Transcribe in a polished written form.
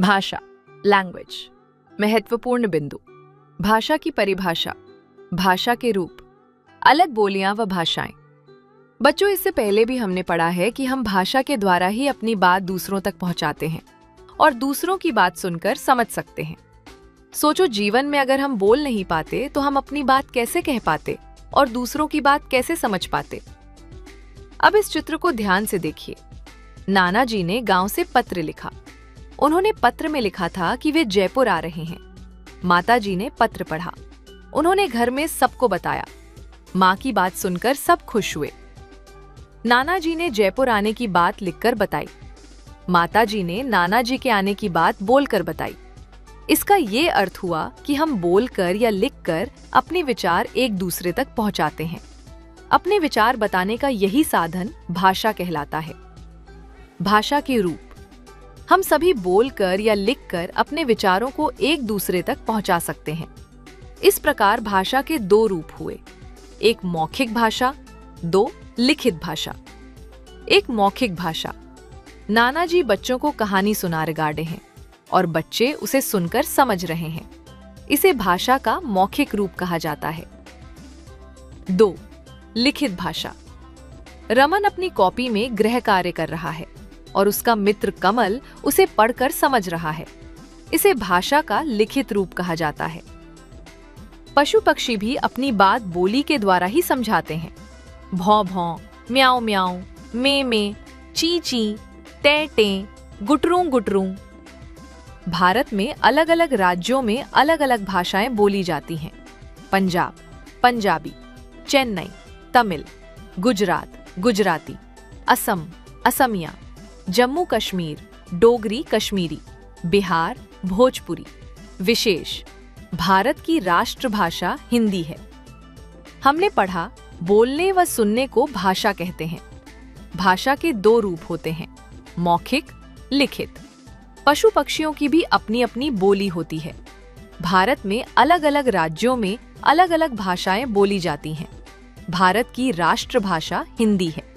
भाषा, लैंग्वेज। महत्वपूर्ण बिंदु। भाषा की परिभाषा, भाषा के रूप, अलग बोलियां व भाषाएं। बच्चों, इससे पहले भी हमने पढ़ा है कि हम भाषा के द्वारा ही अपनी बात दूसरों तक पहुंचाते हैं और दूसरों की बात सुनकर समझ सकते हैं। सोचो, जीवन में अगर हम बोल नहीं पाते तो हम अपनी बात कैसे कह पाते और दूसरों की बात कैसे समझ पाते। अब इस चित्र को ध्यान से देखिए। नाना जी ने गांव से पत्र लिखा। उन्होंने पत्र में लिखा था कि वे जयपुर आ रहे हैं। माता जी ने पत्र पढ़ा। उन्होंने घर में सबको बताया। माँ की बात सुनकर सब खुश हुए। नाना जी ने जयपुर आने की बात लिखकर बताई। माता जी ने नाना जी के आने की बात बोलकर बताई। इसका ये अर्थ हुआ कि हम बोलकर या लिखकर अपने विचार एक दूसरे तक पहुंचाते हैं। अपने विचार बताने का यही साधन भाषा कहलाता है। भाषा के रूप। हम सभी बोलकर या लिखकर अपने विचारों को एक दूसरे तक पहुंचा सकते हैं। इस प्रकार भाषा के दो रूप हुए, एक मौखिक भाषा, दो लिखित भाषा। एक मौखिक भाषा। नाना जी बच्चों को कहानी सुना रहे हैं और बच्चे उसे सुनकर समझ रहे हैं। इसे भाषा का मौखिक रूप कहा जाता है। दो लिखित भाषा। रमन अपनी कॉपी में गृह कार्य कर रहा है और उसका मित्र कमल उसे पढ़कर समझ रहा है। इसे भाषा का लिखित रूप कहा जाता है। पशु पक्षी भी अपनी बात बोली के द्वारा ही समझाते हैं। भौं भौं, म्याऊं म्याऊं, में में, ची ची, टे टे, गुटरूं गुटरूं। भारत में अलग अलग राज्यों में अलग अलग भाषाएं बोली जाती हैं। पंजाब पंजाबी, चेन्नई तमिल, गुजरात गुजराती, असम असमिया, जम्मू कश्मीर डोगरी कश्मीरी, बिहार भोजपुरी। विशेष, भारत की राष्ट्रभाषा हिंदी है। हमने पढ़ा, बोलने व सुनने को भाषा कहते हैं। भाषा के दो रूप होते हैं, मौखिक, लिखित। पशु पक्षियों की भी अपनी अपनी बोली होती है। भारत में अलग अलग राज्यों में अलग अलग भाषाएं बोली जाती हैं। भारत की राष्ट्रभाषा हिंदी है।